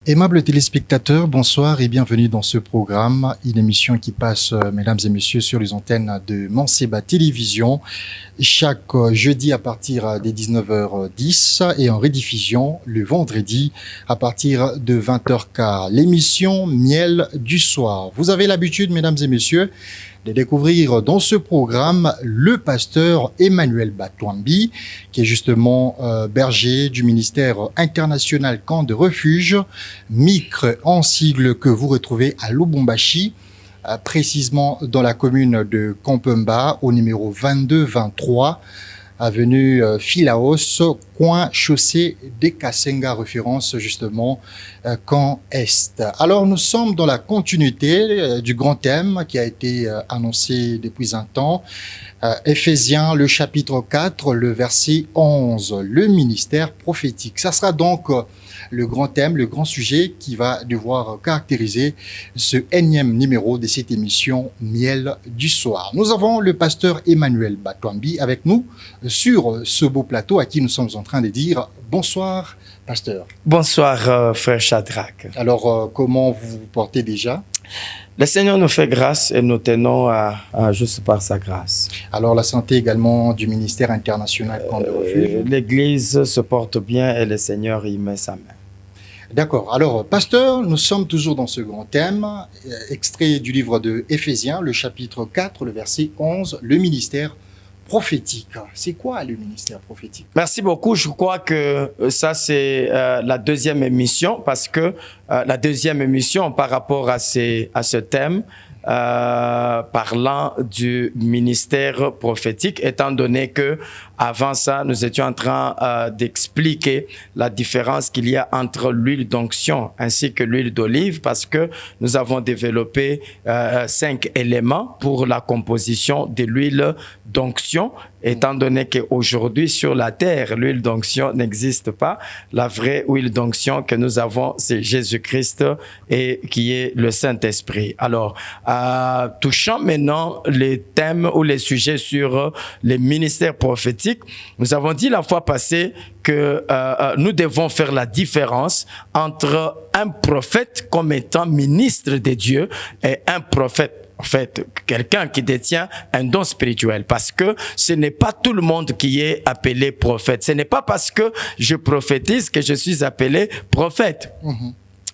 Aimables téléspectateurs, bonsoir et bienvenue dans ce programme, une émission qui passe, mesdames et messieurs, sur les antennes de Manseba Télévision, chaque jeudi à partir des 19h10 et en rediffusion le vendredi à partir de 20h15. L'émission Miel du soir. Vous avez l'habitude, mesdames et messieurs, de découvrir dans ce programme le pasteur Emmanuel Batouambi, qui est justement berger du ministère international Camp de Refuge, MICRE en sigle, que vous retrouvez à Lubumbashi, précisément dans la commune de Kampemba, au numéro 22-23, avenue Philaos, coin chaussée des Kassenga, référence justement Camp Est. Alors nous sommes dans la continuité du grand thème qui a été annoncé depuis un temps, Éphésiens, le chapitre 4, le verset 11, le ministère prophétique. Ça sera donc le grand thème, le grand sujet qui va devoir caractériser ce énième numéro de cette émission Miel du soir. Nous avons le pasteur Emmanuel Batouambi avec nous sur ce beau plateau à qui nous sommes en train de dire bonsoir, pasteur. Bonsoir, frère Shadrach. Alors, comment vous vous portez déjà? Le Seigneur nous fait grâce et nous tenons à juste par sa grâce. Alors, la santé également du ministère international Camp de Refuge. L'Église se porte bien et le Seigneur y met sa main. D'accord. Alors, pasteur, nous sommes toujours dans ce grand thème, extrait du livre de Éphésiens, le chapitre 4, le verset 11, le ministère prophétique. C'est quoi le ministère prophétique? Merci beaucoup. Je crois que ça, c'est la deuxième émission, parce que la deuxième émission par rapport à ce thème, parlant du ministère prophétique, étant donné que avant ça, nous étions en train d'expliquer la différence qu'il y a entre l'huile d'onction ainsi que l'huile d'olive, parce que nous avons développé 5 éléments pour la composition de l'huile d'onction, étant donné qu'aujourd'hui sur la terre, l'huile d'onction n'existe pas. La vraie huile d'onction que nous avons, c'est Jésus-Christ et qui est le Saint-Esprit. Alors, touchant maintenant les thèmes ou les sujets sur les ministères prophétiques, nous avons dit la fois passée que nous devons faire la différence entre un prophète comme étant ministre de Dieu et un prophète. En fait, quelqu'un qui détient un don spirituel, parce que ce n'est pas tout le monde qui est appelé prophète. Ce n'est pas parce que je prophétise que je suis appelé prophète.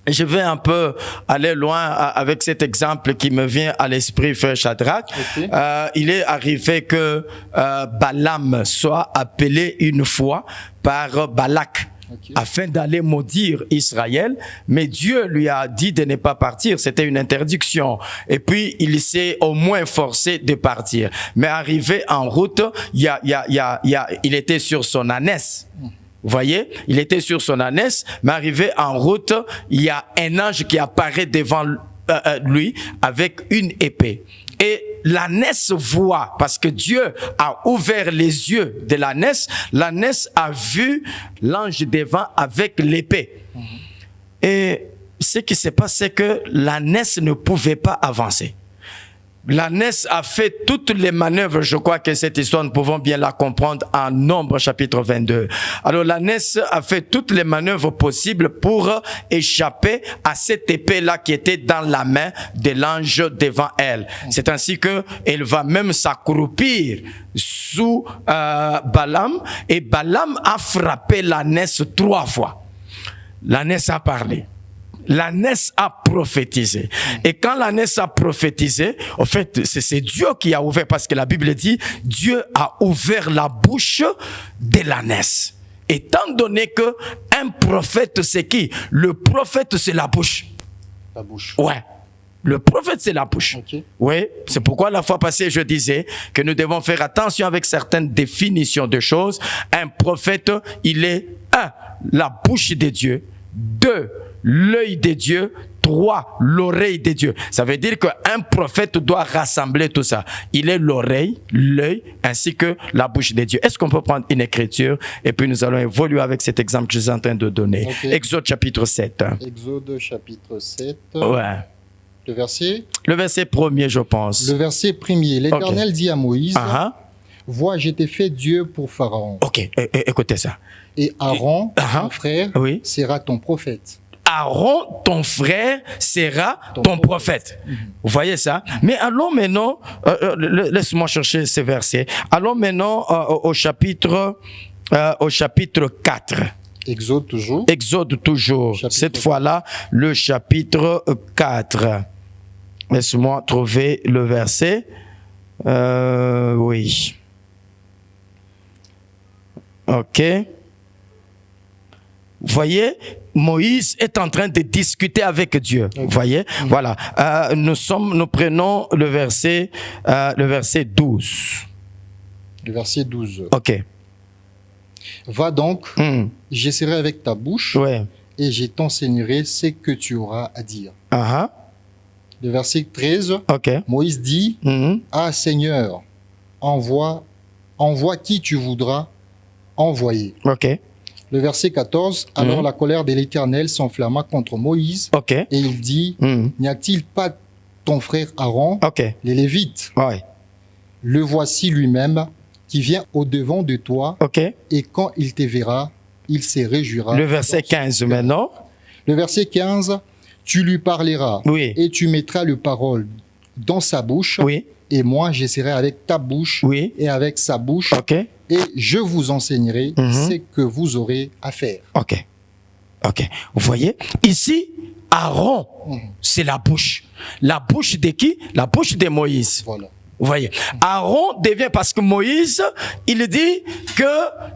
Je vais un peu aller loin avec cet exemple qui me vient à l'esprit, frère Shadrach. Okay. Il est arrivé que Balaam soit appelé une fois par Balak. Okay. Afin d'aller maudire Israël, mais Dieu lui a dit de ne pas partir, c'était une interdiction. Et puis il s'est au moins forcé de partir. Mais arrivé en route, il était sur son ânesse. Vous voyez, il était sur son ânesse, mais arrivé en route, il y a un ange qui apparaît devant lui avec une épée. Et l'ânesse voit, parce que Dieu a ouvert les yeux de l'ânesse a vu l'ange devant avec l'épée. Et ce qui s'est passé, c'est que l'ânesse ne pouvait pas avancer. L'ânesse a fait toutes les manœuvres, je crois que cette histoire, nous pouvons bien la comprendre en Nombre chapitre 22. Alors l'ânesse a fait toutes les manœuvres possibles pour échapper à cette épée-là qui était dans la main de l'ange devant elle. C'est ainsi que elle va même s'accroupir sous Balaam, et Balaam a frappé l'ânesse 3 fois. L'ânesse a parlé. L'ânesse a prophétisé. Et quand l'ânesse a prophétisé, en fait, c'est Dieu qui a ouvert, parce que la Bible dit, Dieu a ouvert la bouche de l'ânesse. Étant donné que un prophète, c'est qui? Le prophète, c'est la bouche. La bouche. Ouais. Le prophète, c'est la bouche. Okay. Oui, c'est pourquoi la fois passée, je disais que nous devons faire attention avec certaines définitions de choses. Un prophète, il est 1, la bouche de Dieu. 2, l'œil de Dieu. 3, l'oreille de Dieu. Ça veut dire qu'un prophète doit rassembler tout ça. Il est l'oreille, l'œil, ainsi que la bouche de Dieu. Est-ce qu'on peut prendre une écriture et puis nous allons évoluer avec cet exemple que je suis en train de donner. Okay. Exode chapitre 7. Exode chapitre 7. Ouais. Le verset? Le verset premier, je pense. Le verset premier. L'Éternel dit à Moïse, vois, je t'ai fait Dieu pour Pharaon. Ok, écoutez ça. Et Aaron, ton frère, sera ton prophète. Aaron, ton frère, sera ton prophète. Vous voyez ça? Mais allons maintenant, laisse-moi chercher ces versets. Allons maintenant au chapitre 4. Exode toujours. Exode toujours. Chapitre Cette 4. fois-là, le chapitre 4. Laisse-moi trouver le verset. Oui. Ok. Vous voyez, Moïse est en train de discuter avec Dieu. Vous voyez, voilà. Nous prenons le verset 12. Le verset 12. Ok. Va donc, je serai avec ta bouche Ouais. et je t'enseignerai ce que tu auras à dire. Uh-huh. Le verset 13, Ok. Moïse dit, Mhm. Ah Seigneur, envoie qui tu voudras envoyer. Ok. Le verset 14, alors la colère de l'Éternel s'enflamma contre Moïse Ok. et il dit, Mhm. n'y a-t-il pas ton frère Aaron, Ok. les Lévites, Ouais. le voici lui-même qui vient au-devant de toi Ok. et quand il te verra, il se réjouira. Le verset 15 maintenant. Le verset 15, tu lui parleras Oui. et tu mettras le parole dans sa bouche Oui. et moi je serai avec ta bouche Oui. et avec sa bouche Ok. et je vous enseignerai Mhm. ce que vous aurez à faire. Ok. Ok. Vous voyez, ici, Aaron, c'est la bouche. La bouche de qui? La bouche de Moïse. Voilà. Vous voyez, Aaron devient, parce que Moïse, il dit que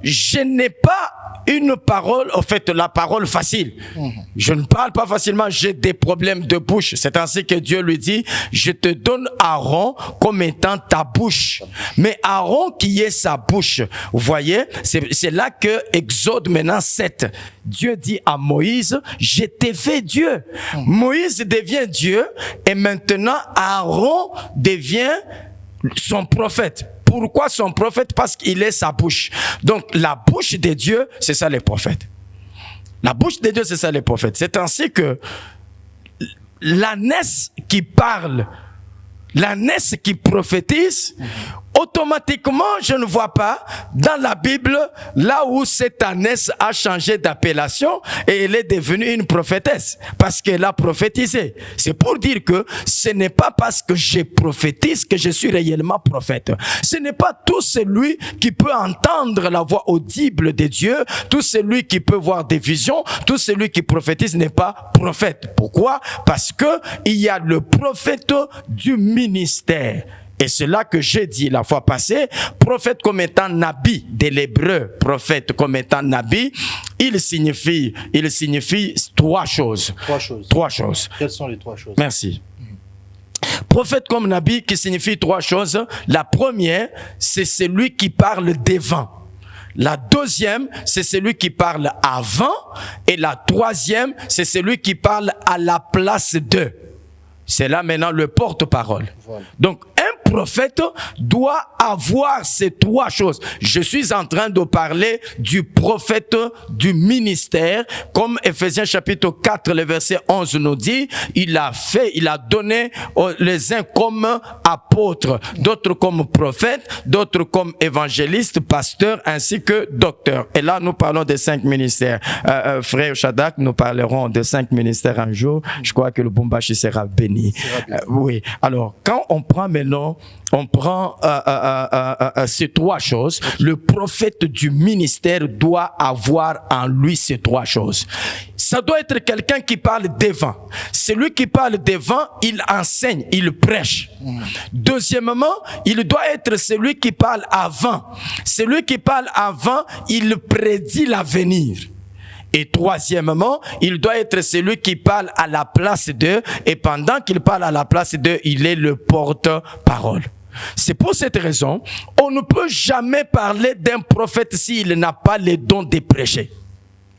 je n'ai pas une parole, en fait, la parole facile. Je ne parle pas facilement, j'ai des problèmes de bouche. C'est ainsi que Dieu lui dit, je te donne Aaron comme étant ta bouche. Mais Aaron qui est sa bouche, vous voyez, c'est là que Exode maintenant 7, Dieu dit à Moïse, je t'ai fait Dieu. Moïse devient Dieu et maintenant Aaron devient son prophète. Pourquoi son prophète? Parce qu'il est sa bouche. Donc la bouche de Dieu, c'est ça les prophètes. La bouche de Dieu, c'est ça les prophètes. C'est ainsi que l'ânesse qui parle, l'ânesse qui prophétise, automatiquement, je ne vois pas dans la Bible là où cette ânesse a changé d'appellation et elle est devenue une prophétesse parce qu'elle a prophétisé. C'est pour dire que ce n'est pas parce que je prophétise que je suis réellement prophète. Ce n'est pas tout celui qui peut entendre la voix audible de Dieu, tout celui qui peut voir des visions, tout celui qui prophétise n'est pas prophète. Pourquoi? Parce que il y a le prophète du ministère. Et c'est là que j'ai dit la fois passée, prophète comme étant nabi, de l'hébreu, prophète comme étant nabi, il signifie trois choses. Trois choses. Trois choses. Quelles sont les trois choses? Merci. Prophète comme nabi qui signifie trois choses. La première, c'est celui qui parle devant. La deuxième, c'est celui qui parle avant. Et la troisième, c'est celui qui parle à la place d'eux. C'est là maintenant le porte-parole. Voilà. Donc, un prophète doit avoir ces trois choses. Je suis en train de parler du prophète du ministère, comme Ephésiens chapitre 4, le verset 11 nous dit, il a donné les uns comme apôtres, d'autres comme prophètes, d'autres comme évangélistes, pasteurs, ainsi que docteurs. Et là, nous parlons des 5 ministères. Frère Shadak, nous parlerons des 5 ministères un jour. Je crois que le Bumbashi sera béni. Oui. Alors, quand on prend maintenant, ces trois choses, le prophète du ministère doit avoir en lui ces trois choses. Ça doit être quelqu'un qui parle devant. Celui qui parle devant, il enseigne, il prêche. Deuxièmement, il doit être celui qui parle avant. Celui qui parle avant, il prédit l'avenir. Et troisièmement, il doit être celui qui parle à la place d'eux. Et pendant qu'il parle à la place d'eux, il est le porte-parole. C'est pour cette raison, on ne peut jamais parler d'un prophète s'il n'a pas le don de prêcher.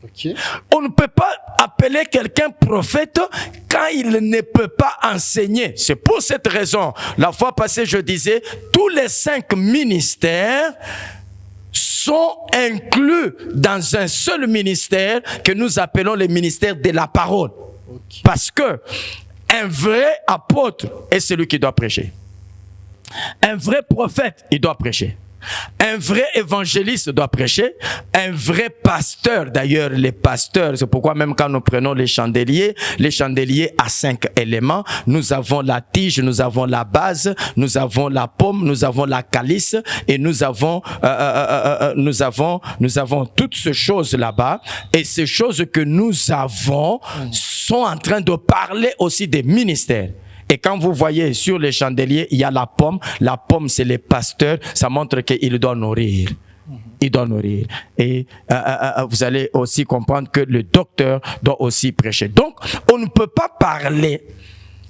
Okay. On ne peut pas appeler quelqu'un prophète quand il ne peut pas enseigner. C'est pour cette raison, la fois passée, je disais, tous les 5 ministères sont inclus dans un seul ministère que nous appelons le ministère de la parole. Okay. Parce que un vrai apôtre est celui qui doit prêcher. Un vrai prophète, il doit prêcher. Un vrai évangéliste doit prêcher. Un vrai pasteur, d'ailleurs, les pasteurs, c'est pourquoi même quand nous prenons les chandeliers à 5 éléments, nous avons la tige, nous avons la base, nous avons la paume, nous avons la calice et nous avons toutes ces choses là-bas. Et ces choses que nous avons sont en train de parler aussi des ministères. Et quand vous voyez sur les chandeliers, il y a la pomme. La pomme, c'est les pasteurs. Ça montre qu'il doit nourrir. Il doit nourrir. Et vous allez aussi comprendre que le docteur doit aussi prêcher. Donc, on ne peut pas parler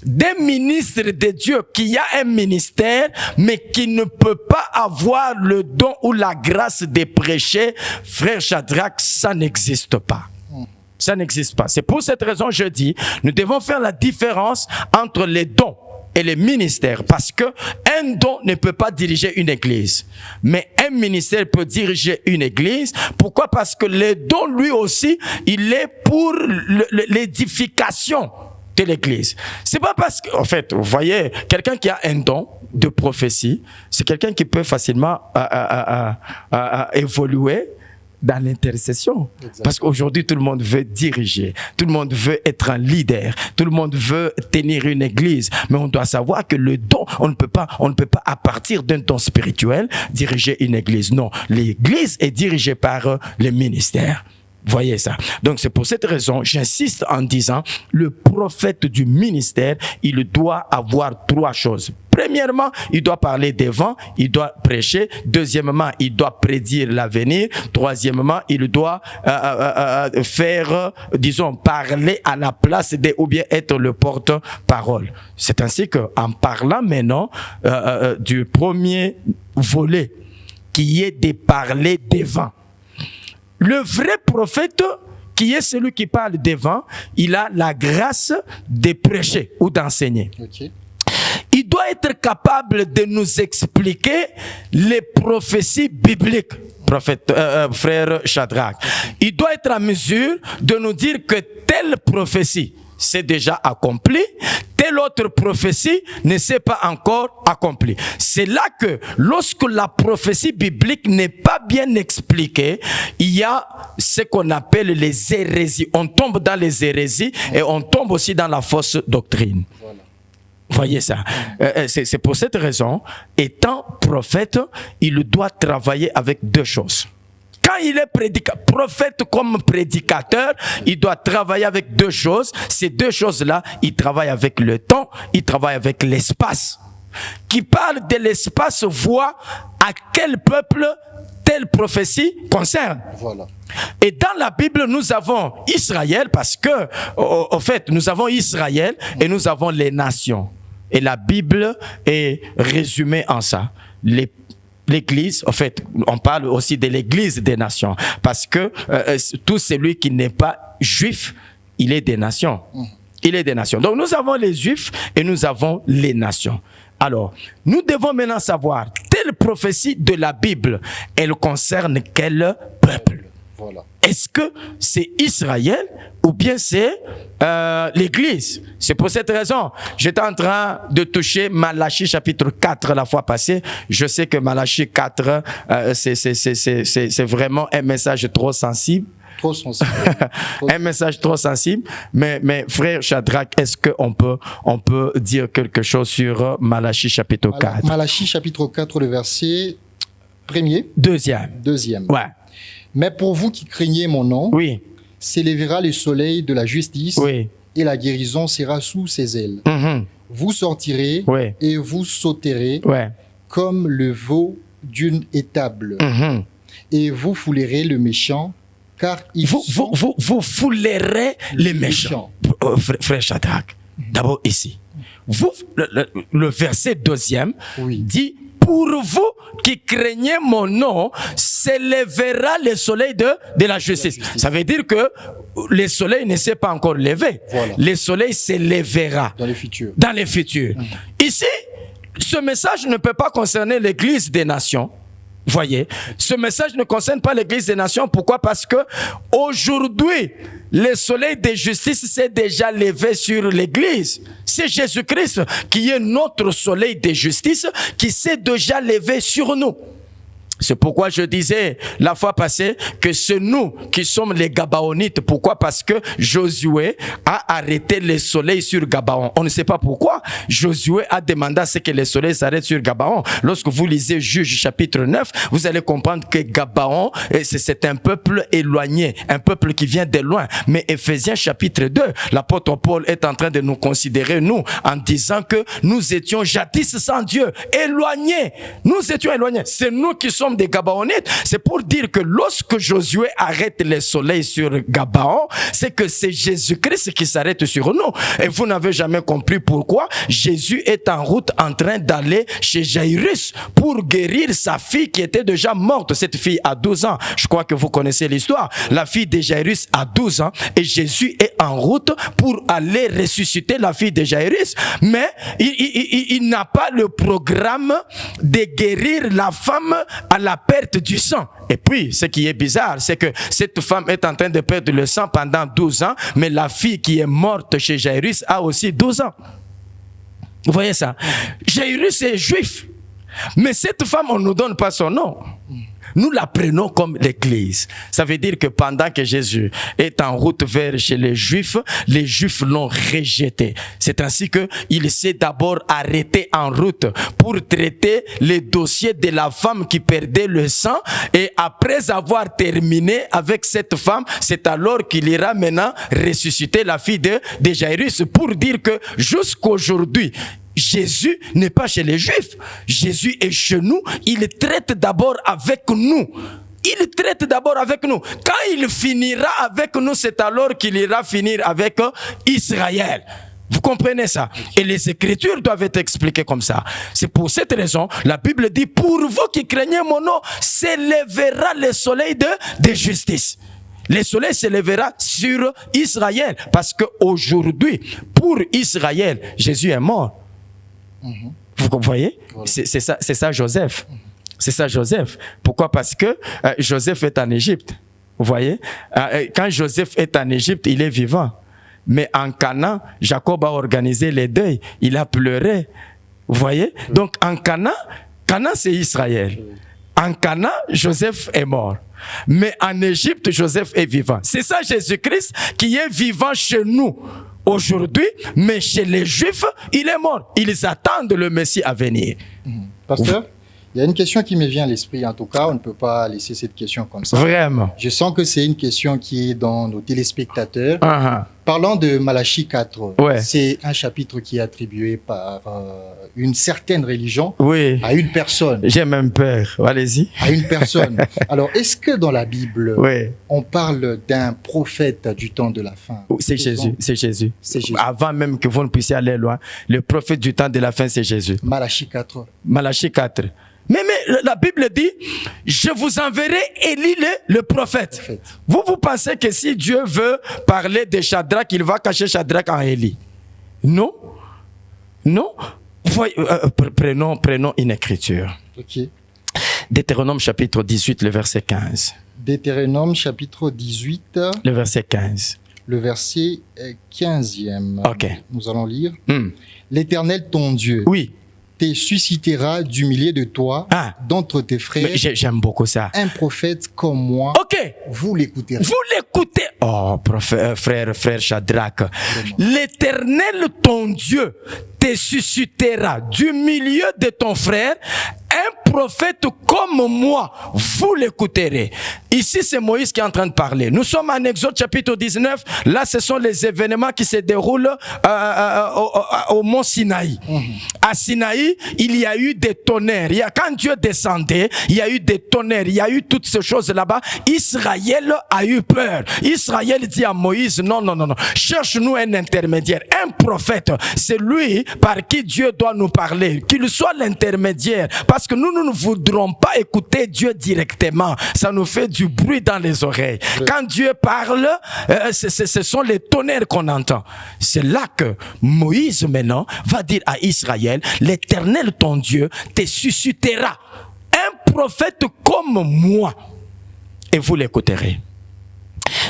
des ministres de Dieu qui a un ministère, mais qui ne peut pas avoir le don ou la grâce de prêcher. Frère Shadrach, ça n'existe pas. Ça n'existe pas. C'est pour cette raison que je dis, nous devons faire la différence entre les dons et les ministères, parce que un don ne peut pas diriger une église, mais un ministère peut diriger une église. Pourquoi? Parce que le don, lui aussi, il est pour l'édification de l'église. C'est pas parce que, en fait, vous voyez, quelqu'un qui a un don de prophétie, c'est quelqu'un qui peut facilement évoluer dans l'intercession. Parce qu'aujourd'hui, tout le monde veut diriger. Tout le monde veut être un leader. Tout le monde veut tenir une église. Mais on doit savoir que le don, on ne peut pas à partir d'un don spirituel, diriger une église. Non. L'église est dirigée par les ministères. Voyez ça. Donc c'est pour cette raison, j'insiste en disant, le prophète du ministère, il doit avoir 3 choses. Premièrement, il doit parler des vents, il doit prêcher. Deuxièmement, il doit prédire l'avenir. Troisièmement, il doit faire, disons, parler à la place ou bien être le porte-parole. C'est ainsi qu'en parlant maintenant du premier volet, qui est de parler des vents. Le vrai prophète, qui est celui qui parle devant, il a la grâce de prêcher ou d'enseigner. Okay. Il doit être capable de nous expliquer les prophéties bibliques, frère Shadrach. Il doit être en mesure de nous dire que telle prophétie c'est déjà accompli, telle autre prophétie ne s'est pas encore accomplie. C'est là que, lorsque la prophétie biblique n'est pas bien expliquée, il y a ce qu'on appelle les hérésies. On tombe dans les hérésies et on tombe aussi dans la fausse doctrine. Voilà. Voyez ça. C'est pour cette raison, étant prophète, il doit travailler avec 2 choses. Quand il est prophète comme prédicateur, il doit travailler avec 2 choses. Ces 2 choses-là, il travaille avec le temps, il travaille avec l'espace. Qui parle de l'espace voit à quel peuple telle prophétie concerne. Voilà. Et dans la Bible, nous avons Israël parce que, au fait, nous avons Israël et nous avons les nations. Et la Bible est résumée en ça. L'église, en fait, on parle aussi de l'église des nations, parce que tout celui qui n'est pas juif, il est des nations. Il est des nations. Donc nous avons les juifs et nous avons les nations. Alors, nous devons maintenant savoir, telle prophétie de la Bible, elle concerne quel peuple? Voilà. Est-ce que c'est Israël ou bien c'est l'Église? C'est pour cette raison. J'étais en train de toucher Malachie chapitre 4 la fois passée. Je sais que Malachie 4, c'est vraiment un message trop sensible. Trop sensible. Un message trop sensible. Mais frère Shadrach, est-ce qu'on peut dire quelque chose sur Malachie chapitre 4? Malachie chapitre 4, le verset 1er. Deuxième. Ouais. Mais pour vous qui craignez mon nom, oui, s'élèvera le soleil de la justice, oui, et la guérison sera sous ses ailes. Vous sortirez, oui, et vous sauterez, ouais, comme le veau d'une étable. Et vous foulerez le méchant, car vous foulerez les méchants. Frère Shadrach, d'abord ici. Le verset 2e, oui, dit: pour vous qui craignez mon nom, s'élèvera le soleil de la justice. Ça veut dire que le soleil ne s'est pas encore levé. Voilà. Le soleil s'élèvera dans les futurs. Ici, ce message ne peut pas concerner l'église des nations. Voyez, ce message ne concerne pas l'église des nations. Pourquoi? Parce que aujourd'hui, le soleil de justice s'est déjà levé sur l'église. C'est Jésus-Christ qui est notre soleil de justice qui s'est déjà levé sur nous. C'est pourquoi je disais la fois passée que c'est nous qui sommes les Gabaonites. Pourquoi? Parce que Josué a arrêté le soleil sur Gabaon. On ne sait pas pourquoi. Josué a demandé à ce que le soleil s'arrête sur Gabaon. Lorsque vous lisez Juges chapitre 9, vous allez comprendre que Gabaon, c'est un peuple éloigné, un peuple qui vient de loin. Mais Éphésiens chapitre 2, l'apôtre Paul est en train de nous considérer, nous, en disant que nous étions jadis sans Dieu, éloignés. Nous étions éloignés. C'est nous qui sommes des Gabaonites. C'est pour dire que lorsque Josué arrête le soleil sur Gabaon, c'est que c'est Jésus-Christ qui s'arrête sur nous. Et vous n'avez jamais compris pourquoi Jésus est en route en train d'aller chez Jairus pour guérir sa fille qui était déjà morte. Cette fille a 12 ans. Je crois que vous connaissez l'histoire. La fille de Jairus a 12 ans et Jésus est en route pour aller ressusciter la fille de Jairus. Mais il n'a pas le programme de guérir la femme à la perte du sang. Et puis, ce qui est bizarre, c'est que cette femme est en train de perdre le sang pendant 12 ans, mais la fille qui est morte chez Jairus a aussi 12 ans. Vous voyez ça? Jairus est juif, mais cette femme, on ne nous donne pas son nom. Nous la prenons comme l'Église. Ça veut dire que pendant que Jésus est en route vers chez les Juifs l'ont rejeté. C'est ainsi que il s'est d'abord arrêté en route pour traiter les dossiers de la femme qui perdait le sang. Et après avoir terminé avec cette femme, c'est alors qu'il ira maintenant ressusciter la fille de Jairus, pour dire que jusqu'aujourd'hui, Jésus n'est pas chez les Juifs. Jésus est chez nous. Il traite d'abord avec nous. Il traite d'abord avec nous. Quand il finira avec nous, c'est alors qu'il ira finir avec Israël. Vous comprenez ça? Et les Écritures doivent être expliquées comme ça. C'est pour cette raison, la Bible dit, pour vous qui craignez mon nom, s'élèvera le soleil de justice. Le soleil s'élèvera sur Israël. Parce qu'aujourd'hui, pour Israël, Jésus est mort. Vous voyez? Voilà. C'est ça Joseph. C'est ça Joseph. Pourquoi? Parce que Joseph est en Égypte. Vous voyez? Quand Joseph est en Égypte, il est vivant. Mais en Canaan, Jacob a organisé les deuils. Il a pleuré. Vous voyez? Donc en Canaan c'est Israël. En Canaan, Joseph est mort. Mais en Égypte, Joseph est vivant. C'est ça Jésus-Christ qui est vivant chez nous aujourd'hui, mais chez les Juifs, il est mort. Ils attendent le Messie à venir. Pasteur, il y a une question qui me vient à l'esprit. En tout cas, on ne peut pas laisser cette question comme ça. Vraiment. Je sens que c'est une question qui est dans nos téléspectateurs. Parlant de Malachie 4, c'est un chapitre qui est attribué par une certaine religion à une personne. J'ai même peur. Allez-y. À une personne. Alors, est-ce que dans la Bible, on parle d'un prophète du temps de la fin? C'est Jésus. C'est Jésus. Avant même que vous ne puissiez aller loin, le prophète du temps de la fin, c'est Jésus. Malachie 4. Malachie 4. Mais la Bible dit, je vous enverrai Élie le prophète. Vous pensez que si Dieu veut parler de Shadrach, il va cacher Shadrach en Élie? Non. Non. Prenons une écriture. Deutéronome chapitre 18, le verset 15. Deutéronome chapitre 18. Le verset 15. Le verset 15e. Ok. Nous allons lire. L'Éternel ton Dieu. Oui. Te suscitera du milieu de toi, d'entre tes frères. J'aime beaucoup ça. Un prophète comme moi. Ok. Vous l'écouterez. Vous l'écoutez. Oh, frère Shadrach. L'Éternel ton Dieu te suscitera du milieu de ton frère un prophète comme moi, vous l'écouterez. Ici, c'est Moïse qui est en train de parler. Nous sommes en Exode chapitre 19. Là, ce sont les événements qui se déroulent au mont Sinaï. À Sinaï, il y a eu des tonnerres. Quand Dieu descendait, il y a eu des tonnerres. Il y a eu toutes ces choses là-bas. Israël a eu peur. Israël dit à Moïse, non. Cherche-nous un intermédiaire, un prophète. C'est lui par qui Dieu doit nous parler. Qu'il soit l'intermédiaire. Parce que nous ne voudrons pas écouter Dieu directement. Ça nous fait du bruit dans les oreilles. Quand Dieu parle, ce sont les tonnerres qu'on entend. C'est là que Moïse maintenant va dire à Israël, l'Éternel ton Dieu te suscitera un prophète comme moi et vous l'écouterez.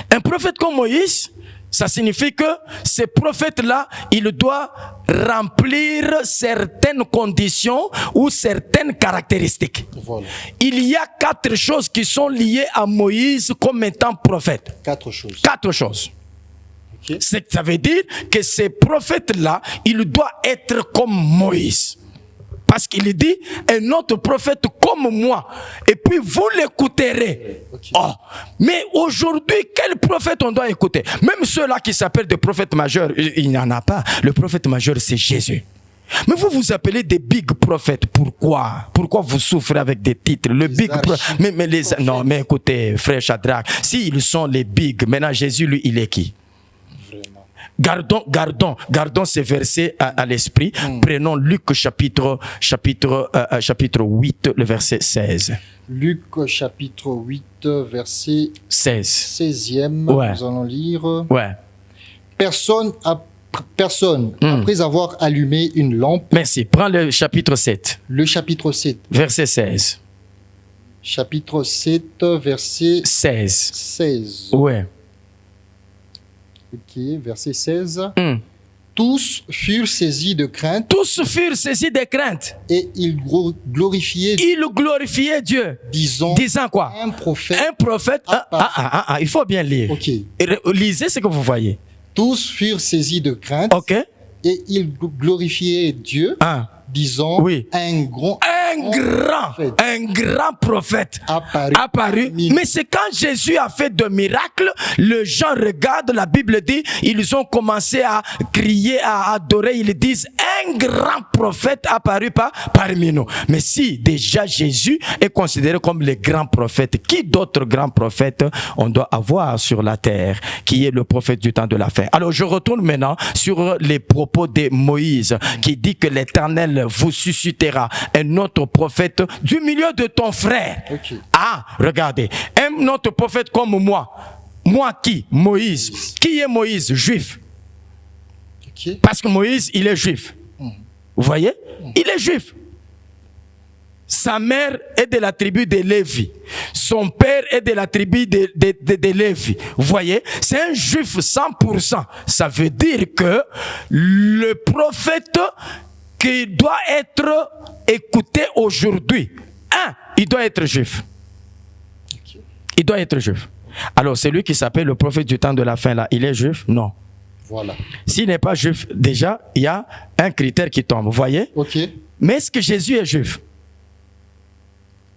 Un prophète comme Moïse, ça signifie que ce prophète-là, il doit remplir certaines conditions ou certaines caractéristiques. Voilà. Il y a 4 choses qui sont liées à Moïse comme étant prophète. 4 choses. 4 choses. Ok. Ça veut dire que ces prophètes-là, il doit être comme Moïse. Parce qu'il dit, un autre prophète comme moi, et puis vous l'écouterez. Okay. Oh, mais aujourd'hui, quel prophète on doit écouter? Même ceux-là qui s'appellent des prophètes majeurs, il n'y en a pas. Le prophète majeur, c'est Jésus. Mais vous vous appelez des big prophètes. Pourquoi? Pourquoi vous souffrez avec des titres? Le big prophète. Non, mais écoutez, frère Shadrach, s'ils sont les big, maintenant Jésus, lui, il est qui? Gardons ces versets à l'esprit. Prenons Luc chapitre 8, le verset 16. Luc chapitre 8, verset 16e. Ouais. Nous allons lire. Ouais. Personne, après avoir allumé une lampe. Merci. Prends le chapitre 7. Le chapitre 7. Verset 16. Chapitre 7, verset 16. Ouais. Ok, verset 16. Tous furent saisis de crainte. Tous furent saisis de crainte. Et ils glorifiaient Dieu. Disant quoi? Un prophète. Il faut bien lire. Ok. Lisez ce que vous voyez. Tous furent saisis de crainte. Ok. Et ils glorifiaient Dieu. Disant oui. un grand prophète apparu. Mais c'est quand Jésus a fait de miracles, les gens regardent, la Bible dit, ils ont commencé à crier, à adorer, ils disent un grand prophète apparu parmi nous. Mais si déjà Jésus est considéré comme le grand prophète, qui d'autres grands prophètes on doit avoir sur la terre, qui est le prophète du temps de la fin? Alors je retourne maintenant sur les propos de Moïse, qui dit que l'Éternel vous suscitera un autre prophète du milieu de ton frère. Okay. Regardez, un autre prophète comme moi. Moi qui? Moïse. Qui est Moïse? Juif. Okay. Parce que Moïse, il est juif. Vous voyez? Il est juif. Sa mère est de la tribu de Lévi. Son père est de la tribu de Lévi. Vous voyez? C'est un juif 100%. Ça veut dire que le prophète qui doit être écouté aujourd'hui, il doit être juif. Il doit être juif. Alors, celui qui s'appelle le prophète du temps de la fin, là, il est juif? Non. Voilà. S'il n'est pas juif, déjà, il y a un critère qui tombe. Vous voyez? Ok. Mais est-ce que Jésus est juif?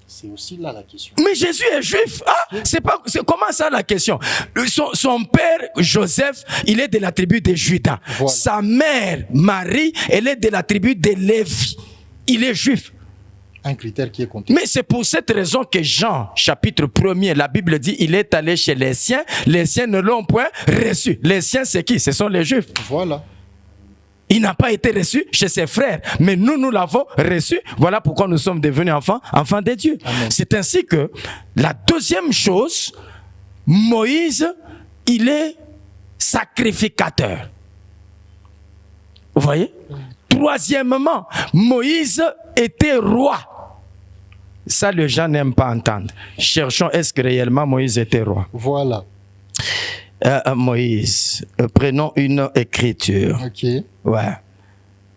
C'est aussi là la question. Mais Jésus est juif. C'est comment ça la question? Son père, Joseph, il est de la tribu de Juda. Voilà. Sa mère, Marie, elle est de la tribu de Lévi. Il est juif. Un critère qui est compté. Mais c'est pour cette raison que Jean, chapitre 1er, la Bible dit, il est allé chez les siens ne l'ont point reçu. Les siens, c'est qui? Ce sont les juifs. Voilà. Il n'a pas été reçu chez ses frères, mais nous l'avons reçu. Voilà pourquoi nous sommes devenus enfants de Dieu. C'est ainsi que la deuxième chose, Moïse, il est sacrificateur. Vous voyez? Troisièmement, Moïse était roi. Ça, les gens n'aiment pas entendre. Cherchons, est-ce que réellement Moïse était roi? Voilà. Moïse, prenons une écriture. Ok. Ouais.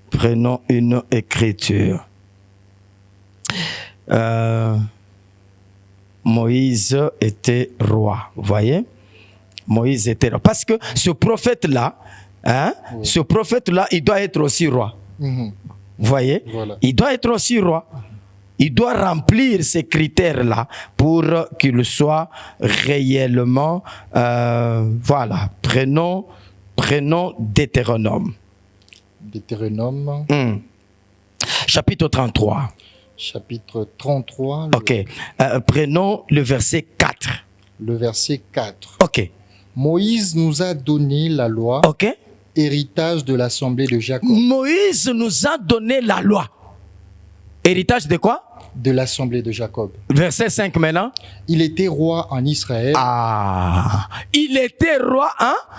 Prenons une écriture. Moïse était roi. Vous voyez? Moïse était roi. Parce que ce prophète-là, ce prophète-là, il doit être aussi roi. Vous voyez? Voilà. Il doit être aussi roi. Il doit remplir ces critères-là pour qu'il soit réellement... voilà. Prenons Deutéronome. Deutéronome. Chapitre 33. Chapitre 33. Ok. Prenons le verset 4. Le verset 4. Ok. Moïse nous a donné la loi. Ok. Héritage de l'assemblée de Jacob. Moïse nous a donné la loi. Héritage de quoi? De l'assemblée de Jacob. Verset 5 maintenant. Il était roi en Israël. Il était roi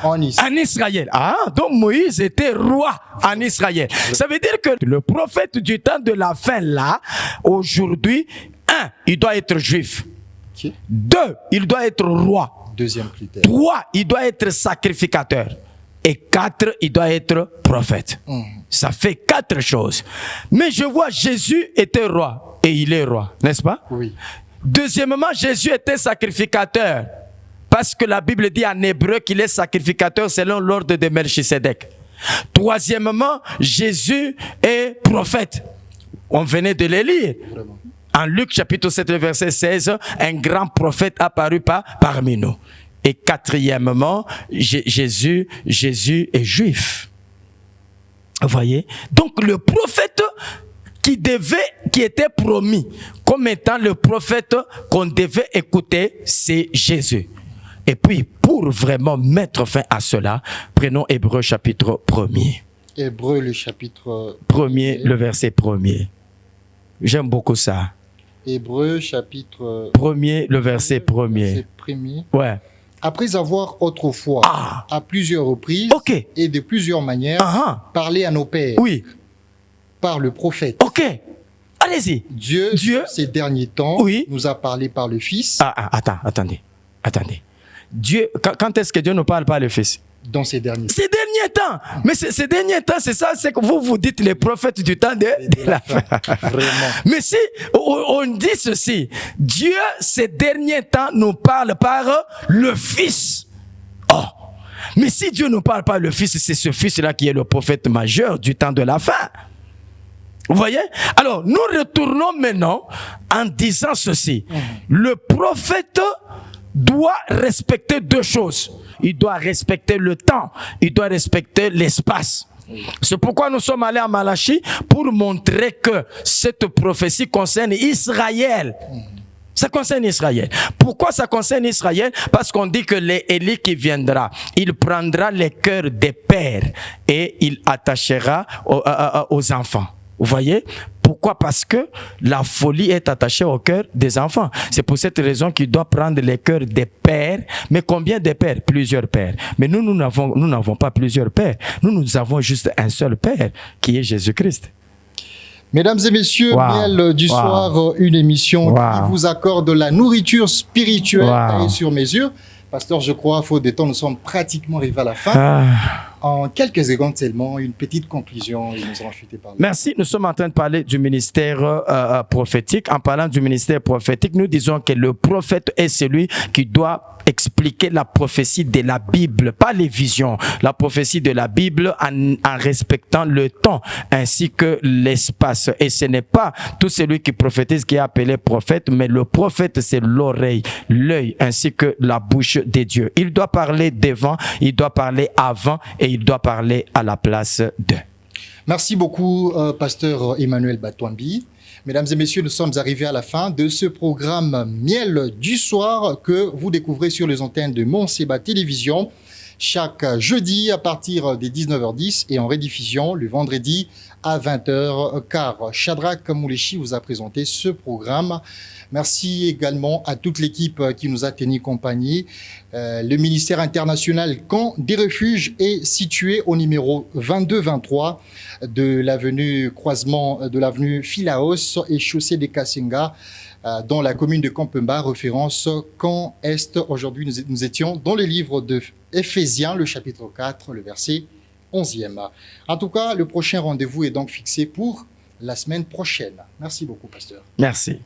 en Israël. Donc Moïse était roi en Israël. Ça veut dire que le prophète du temps de la fin là, aujourd'hui, il doit être juif. Okay. 2, il doit être roi. Deuxième critère. 3, il doit être sacrificateur. et 4, il doit être prophète. Ça fait 4 choses. Mais je vois Jésus était roi et il est roi, n'est-ce pas? Oui. Deuxièmement, Jésus était sacrificateur. Parce que la Bible dit en hébreu qu'il est sacrificateur selon l'ordre de Melchisédek. Troisièmement, Jésus est prophète. On venait de le lire. Vraiment. En Luc chapitre 7, verset 16, un grand prophète apparu parmi nous. Et quatrièmement, Jésus est juif. Vous voyez? Donc le prophète qui était promis comme étant le prophète qu'on devait écouter, c'est Jésus. Et puis, pour vraiment mettre fin à cela, prenons Hébreu chapitre 1er. Hébreu, le chapitre 1er, le verset 1er. J'aime beaucoup ça. Hébreu, chapitre 1er, le verset 1er. Verset 1er. Ouais. Après avoir autrefois, à plusieurs reprises et de plusieurs manières, parlé à nos pères oui. par le prophète. Ok. Allez-y. Dieu, ces derniers temps, oui. nous a parlé par le Fils. Attendez. Dieu, quand est-ce que Dieu ne parle pas le Fils? Dans ces derniers temps. Ces derniers temps. Mais ces derniers temps, c'est ça, c'est que vous dites les prophètes du temps de la fin. Vraiment. Mais si on dit ceci, Dieu, ces derniers temps, nous parle par le Fils. Oh. Mais si Dieu ne parle pas le Fils, c'est ce Fils-là qui est le prophète majeur du temps de la fin. Vous voyez? Alors, nous retournons maintenant en disant ceci. Le prophète doit respecter 2 choses. Il doit respecter le temps, il doit respecter l'espace. C'est pourquoi nous sommes allés à Malachie pour montrer que cette prophétie concerne Israël. Ça concerne Israël. Pourquoi ça concerne Israël? Parce qu'on dit que l'Élie qui viendra, il prendra les cœurs des pères et il attachera aux enfants. Vous voyez? Pourquoi? Parce que la folie est attachée au cœur des enfants. C'est pour cette raison qu'il doit prendre les cœurs des pères. Mais combien de pères? Plusieurs pères. Mais nous n'avons pas plusieurs pères. Nous avons juste un seul père, qui est Jésus-Christ. Mesdames et messieurs, Miel du soir, une émission qui vous accorde la nourriture spirituelle et sur mesure. Pasteur, je crois, faute de temps, nous sommes pratiquement arrivés à la fin. En quelques secondes seulement, une petite conclusion et nous allons chuter par là. Merci. Nous sommes en train de parler du ministère prophétique. En parlant du ministère prophétique, nous disons que le prophète est celui qui doit expliquer la prophétie de la Bible, pas les visions. La prophétie de la Bible en respectant le temps ainsi que l'espace. Et ce n'est pas tout celui qui prophétise qui est appelé prophète, mais le prophète, c'est l'oreille, l'œil ainsi que la bouche des dieux. Il doit parler devant, il doit parler avant et il doit parler à la place d'eux. Merci beaucoup, pasteur Emmanuel Batouambi. Mesdames et messieurs, nous sommes arrivés à la fin de ce programme Miel du soir que vous découvrez sur les antennes de Montséba Télévision chaque jeudi à partir des 19h10 et en rediffusion le vendredi à 20h, car Shadrach Moulechi vous a présenté ce programme. Merci également à toute l'équipe qui nous a tenu compagnie. Le ministère international Camp des Refuges est situé au numéro 2223 de l'avenue croisement de l'avenue Philaos et chaussée des Kassenga dans la commune de Campemba, référence Camp Est. Aujourd'hui, nous étions dans le livre de Éphésiens, le chapitre 4, le verset 11e. En tout cas, le prochain rendez-vous est donc fixé pour la semaine prochaine. Merci beaucoup, pasteur. Merci.